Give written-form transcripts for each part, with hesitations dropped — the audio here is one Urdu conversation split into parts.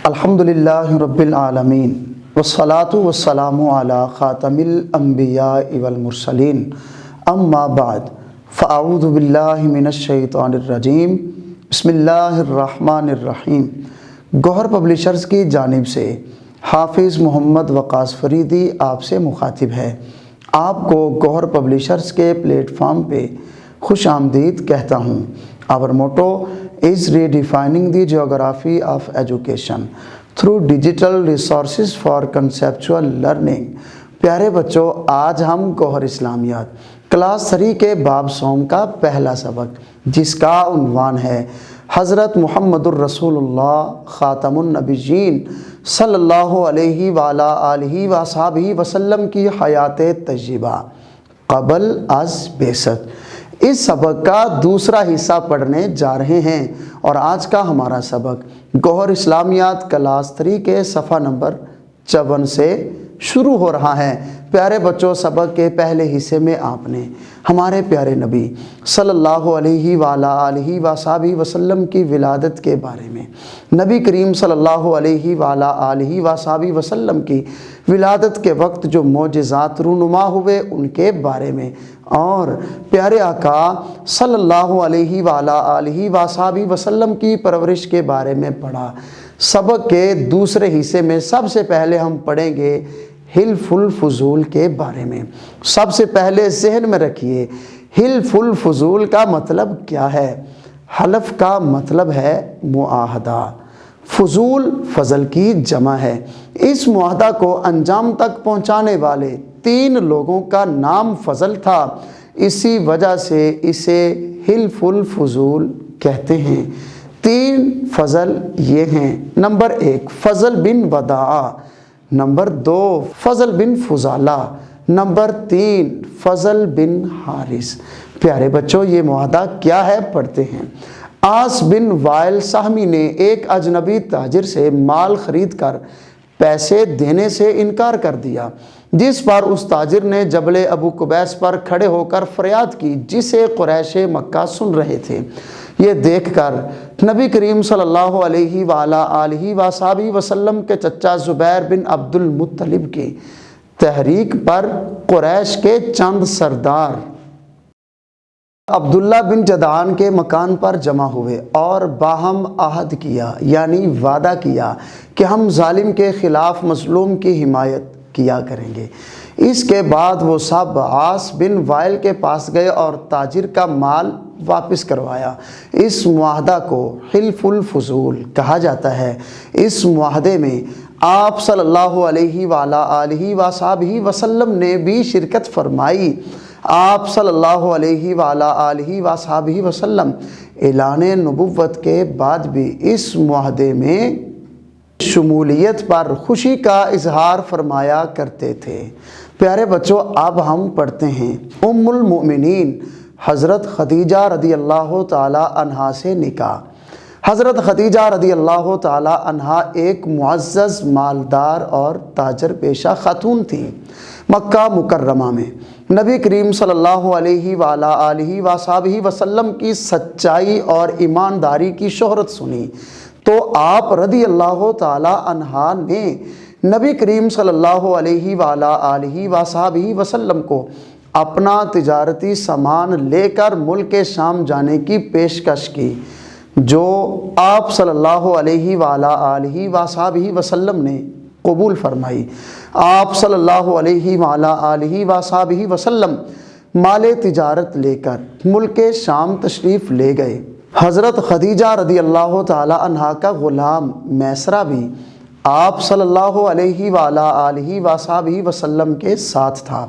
الحمدللہ رب العالمین والصلاة والسلام علی خاتم الانبیاء والمرسلین اما بعد فاعوذ باللہ من الشیطان الرجیم بسم اللہ الرحمن الرحیم۔ گوہر پبلیشرز کی جانب سے حافظ محمد وقاص فریدی آپ سے مخاطب ہے۔ آپ کو گوہر پبلیشرز کے پلیٹ فارم پہ خوش آمدید کہتا ہوں۔ Our motto is redefining the geography of education through digital resources for conceptual learning۔ پیارے بچوں، آج ہم گوہر اسلامیات کلاس 3 کے باب سوم کا پہلا سبق، جس کا عنوان ہے حضرت محمد الرسول اللہ خاتم النبیین صلی اللہ علیہ وآلہ آلہ وصحبہ وسلم کی حیات طیبہ قبل از بعثت۔ اس سبق کا دوسرا حصہ پڑھنے جا رہے ہیں اور آج کا ہمارا سبق گوہر اسلامیات کلاس 3 کے صفحہ نمبر 54 سے شروع ہو رہا ہے۔ پیارے بچوں، سبق کے پہلے حصے میں آپ نے ہمارے پیارے نبی صلی اللہ علیہ وآلہ آلہ وصحبہ وسلم کی ولادت کے بارے میں، نبی کریم صلی اللہ علیہ وآلہ آلہ وصحبہ وسلم کی ولادت کے وقت جو معجزات رونما ہوئے ان کے بارے میں، اور پیارے آقا صلی اللہ علیہ وآلہ آلہ وصحبہ وسلم کی پرورش کے بارے میں پڑھا۔ سبق کے دوسرے حصے میں سب سے پہلے ہم پڑھیں گے حلف الفضول کے بارے میں۔ سب سے پہلے ذہن میں رکھیے، حلف الفضول کا مطلب کیا ہے؟ حلف کا مطلب ہے معاہدہ، فضول فضل کی جمع ہے۔ اس معاہدہ کو انجام تک پہنچانے والے 3 لوگوں کا نام فضل تھا، اسی وجہ سے اسے حلف الفضول کہتے ہیں۔ 3 فضل یہ ہیں: نمبر 1 فضل بن وداع، نمبر 2 فضل بن فضالہ، نمبر 3 فضل بن حارث۔ پیارے بچوں، یہ معاہدہ کیا ہے؟ پڑھتے ہیں۔ عاص بن وائل سہمی نے ایک اجنبی تاجر سے مال خرید کر پیسے دینے سے انکار کر دیا، جس پر اس تاجر نے جبل ابو قبیس پر کھڑے ہو کر فریاد کی، جسے قریش مکہ سن رہے تھے۔ یہ دیکھ کر نبی کریم صلی اللہ علیہ وآلہ آلہ وصحبہ وسلم کے چچا زبیر بن عبد المطلب کی تحریک پر قریش کے چند سردار عبداللہ بن جدعان کے مکان پر جمع ہوئے اور باہم عہد کیا، یعنی وعدہ کیا کہ ہم ظالم کے خلاف مظلوم کی حمایت کیا کریں گے۔ اس کے بعد وہ سب عاص بن وائل کے پاس گئے اور تاجر کا مال واپس کروایا۔ اس معاہدہ کو حلف الفضول کہا جاتا ہے۔ اس معاہدے میں آپ صلی اللہ علیہ وآلہ آلہ وصحبہ وسلم نے بھی شرکت فرمائی۔ آپ صلی اللہ علیہ وآلہ آلہ وصحبہ وسلم اعلان نبوت کے بعد بھی اس معاہدے میں شمولیت پر خوشی کا اظہار فرمایا کرتے تھے۔ پیارے بچوں، اب ہم پڑھتے ہیں ام المؤمنین حضرت خدیجہ رضی اللہ تعالی عنہا سے نکاح۔ حضرت خدیجہ رضی اللہ تعالی عنہا ایک معزز، مالدار اور تاجر پیشہ خاتون تھیں۔ مکہ مکرمہ میں نبی کریم صلی اللہ علیہ وآلہ آلہ وصحبہ وسلم کی سچائی اور ایمانداری کی شہرت سنی تو آپ رضی اللہ تعالی عنہا نے نبی کریم صلی اللہ علیہ وآلہ آلہ وصحبہ وسلم کو اپنا تجارتی سامان لے کر ملک شام جانے کی پیشکش کی، جو آپ صلی اللہ علیہ وآلہ آلہ وصحبہ وسلم نے قبول فرمائی۔ آپ صلی اللہ علیہ وآلہ آلہ وصحبہ وسلم مال تجارت لے کر ملک شام تشریف لے گئے۔ حضرت خدیجہ رضی اللہ تعالی عنہا کا غلام میسرہ بھی آپ صلی اللہ علیہ وآلہ آلہ وصحبہ وسلم کے ساتھ تھا۔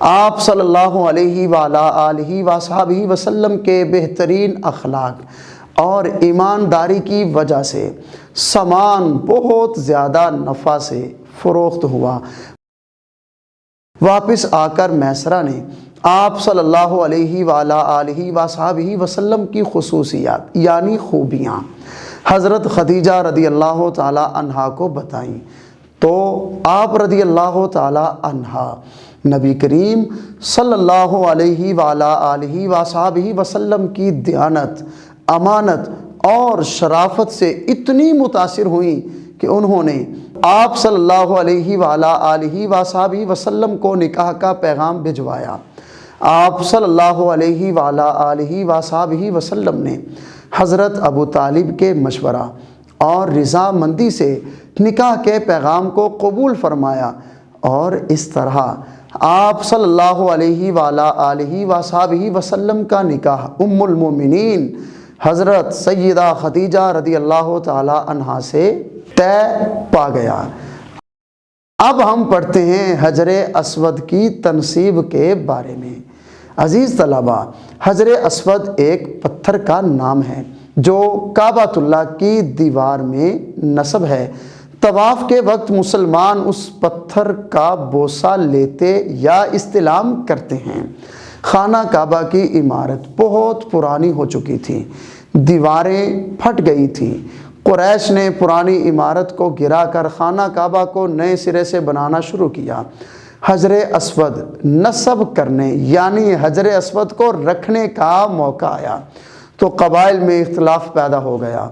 آپ صلی اللہ علیہ وآلہ آلہ وصحبہ وسلم کے بہترین اخلاق اور ایمانداری کی وجہ سے سامان بہت زیادہ نفع سے فروخت ہوا۔ واپس آ کر میسرہ نے آپ صلی اللہ علیہ وآلہ آلہ وصحبہ وسلم کی خصوصیات یعنی خوبیاں حضرت خدیجہ رضی اللہ تعالی عنہا کو بتائیں، تو آپ رضی اللہ تعالی عنہا نبی کریم صلی اللہ علیہ وآلہ آلہ وصحبہ وسلم کی دیانت، امانت اور شرافت سے اتنی متاثر ہوئیں کہ انہوں نے آپ صلی اللہ علیہ وآلہ وصحبہ وسلم کو نکاح کا پیغام بھجوایا۔ آپ صلی اللہ علیہ وآلہ وصحبہ وسلم نے حضرت ابو طالب کے مشورہ اور رضامندی سے نکاح کے پیغام کو قبول فرمایا، اور اس طرح آپ صلی اللہ علیہ وآلہ وصحبہ وسلم کا نکاح ام المومنین حضرت سیدہ خدیجہ رضی اللہ تعالی عنہا سے طے پا گیا۔ اب ہم پڑھتے ہیں حجر اسود کی تنصیب کے بارے میں۔ عزیز طلبہ، حجر اسود ایک پتھر کا نام ہے جو کعبۃ اللہ کی دیوار میں نصب ہے۔ طواف کے وقت مسلمان اس پتھر کا بوسہ لیتے یا استلام کرتے ہیں۔ خانہ کعبہ کی عمارت بہت پرانی ہو چکی تھی، دیواریں پھٹ گئی تھیں۔ قریش نے پرانی عمارت کو گرا کر خانہ کعبہ کو نئے سرے سے بنانا شروع کیا۔ حجر اسود نصب کرنے یعنی حجر اسود کو رکھنے کا موقع آیا تو قبائل میں اختلاف پیدا ہو گیا۔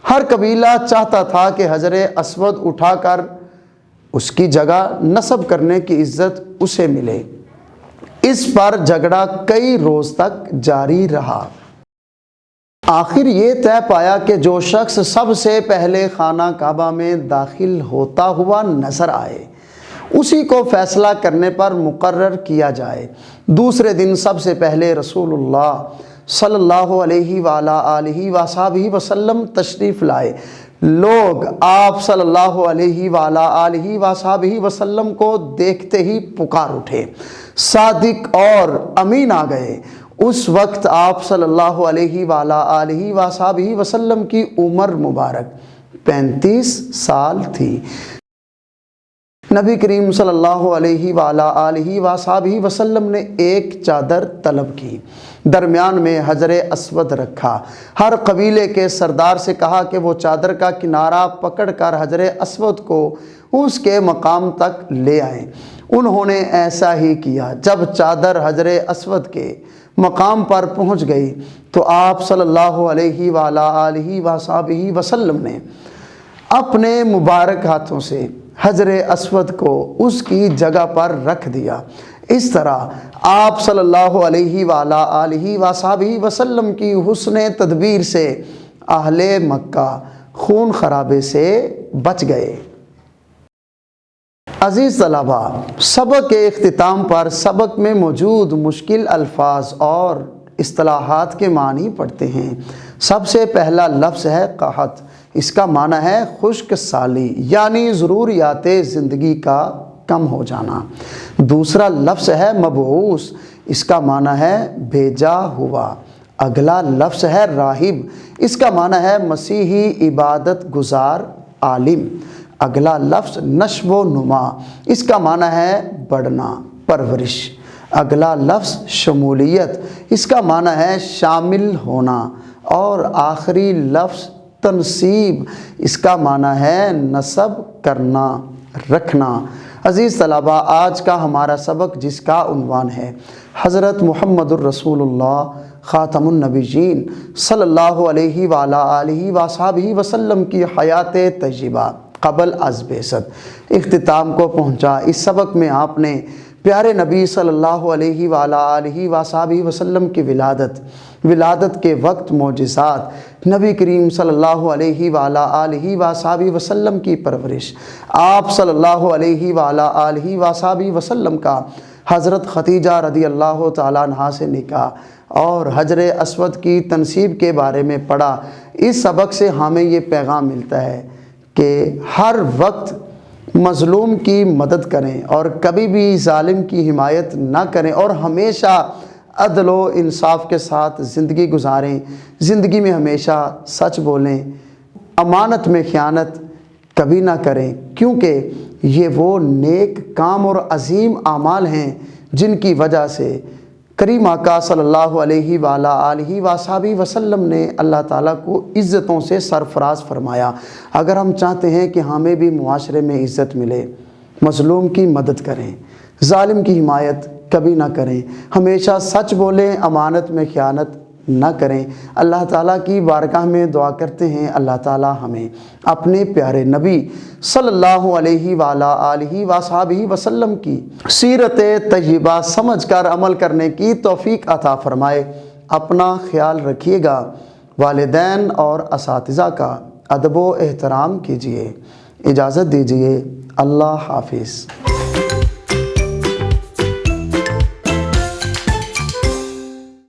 ہر قبیلہ چاہتا تھا کہ حجر اسود اٹھا کر اس کی جگہ نصب کرنے کی عزت اسے ملے۔ اس پر جھگڑا کئی روز تک جاری رہا۔ آخر یہ طے پایا کہ جو شخص سب سے پہلے خانہ کعبہ میں داخل ہوتا ہوا نظر آئے اسی کو فیصلہ کرنے پر مقرر کیا جائے۔ دوسرے دن سب سے پہلے رسول اللہ صلی اللہ علیہ وآلہ وصحبہ وسلم تشریف لائے۔ لوگ آپ صلی اللہ علیہ وآلہ وصحبہ وسلم کو دیکھتے ہی پکار اٹھے۔ صادق اور امین آ گئے۔ اس وقت آپ صلی اللہ علیہ وآلہ وصحبہ وسلم کی عمر مبارک 35 سال تھی۔ نبی کریم صلی اللہ علیہ وآلہ وصحبہ وسلم نے ایک چادر طلب کی، درمیان میں حجر اسود رکھا۔ ہر قبیلے کے سردار سے کہا کہ وہ چادر کا کنارہ پکڑ کر حجر اسود کو اس کے مقام تک لے آئیں۔ انہوں نے ایسا ہی کیا۔ جب چادر حجر اسود کے مقام پر پہنچ گئی تو آپ صلی اللہ علیہ وآلہ وصحبہ وسلم نے اپنے مبارک ہاتھوں سے حجر اسود کو اس کی جگہ پر رکھ دیا۔ اس طرح آپ صلی اللہ علیہ وآلہ وصحبہ وسلم کی حسن تدبیر سے اہل مکہ خون خرابے سے بچ گئے۔ عزیز طلبہ، سبق کے اختتام پر سبق میں موجود مشکل الفاظ اور اصطلاحات کے معنی پڑھتے ہیں۔ سب سے پہلا لفظ ہے قحط۔ اس کا معنی ہے خشک سالی یعنی ضروریات زندگی کا کم ہو جانا۔ دوسرا لفظ ہے مبعوث۔ اس کا معنی ہے بھیجا ہوا۔ اگلا لفظ ہے راہب۔ اس کا معنی ہے مسیحی عبادت گزار عالم۔ اگلا لفظ نشو و نما۔ اس کا معنی ہے بڑھنا، پرورش۔ اگلا لفظ شمولیت۔ اس کا معنی ہے شامل ہونا۔ اور آخری لفظ تنصیب۔ اس کا معنی ہے نصب کرنا، رکھنا۔ عزیز طلبہ، آج کا ہمارا سبق جس کا عنوان ہے حضرت محمد الرسول اللہ خاتم النبیین صلی اللہ علیہ وآلہ وصحبہ وسلم کی حیات طیبہ قبل از بعثت اختتام کو پہنچا۔ اس سبق میں آپ نے پیارے نبی صلی اللہ علیہ وآلہ وصحبہ وسلم کی ولادت کے وقت معجزات، نبی کریم صلی اللہ علیہ وآلہ وصحبہ وسلم کی پرورش، آپ صلی اللہ علیہ وآلہ وصحبہ وسلم کا حضرت خدیجہ رضی اللہ تعالیٰ عنہا سے نکاح اور حجر اسود کی تنصیب کے بارے میں پڑھا۔ اس سبق سے ہمیں یہ پیغام ملتا ہے کہ ہر وقت مظلوم کی مدد کریں اور کبھی بھی ظالم کی حمایت نہ کریں، اور ہمیشہ عدل و انصاف کے ساتھ زندگی گزاریں۔ زندگی میں ہمیشہ سچ بولیں، امانت میں خیانت کبھی نہ کریں، کیونکہ یہ وہ نیک کام اور عظیم اعمال ہیں جن کی وجہ سے کریم آقا صلی اللہ علیہ وآلہ وصحبہ وسلم نے اللہ تعالیٰ کو عزتوں سے سرفراز فرمایا۔ اگر ہم چاہتے ہیں کہ ہمیں بھی معاشرے میں عزت ملے، مظلوم کی مدد کریں، ظالم کی حمایت کبھی نہ کریں، ہمیشہ سچ بولیں، امانت میں خیانت نہ کریں۔ اللہ تعالیٰ کی بارگاہ میں دعا کرتے ہیں اللہ تعالیٰ ہمیں اپنے پیارے نبی صلی اللہ علیہ وآلہ آلہ وصحبہ وسلم کی سیرت طیبہ سمجھ کر عمل کرنے کی توفیق عطا فرمائے۔ اپنا خیال رکھیے گا، والدین اور اساتذہ کا ادب و احترام کیجیے۔ اجازت دیجیے، اللہ حافظ۔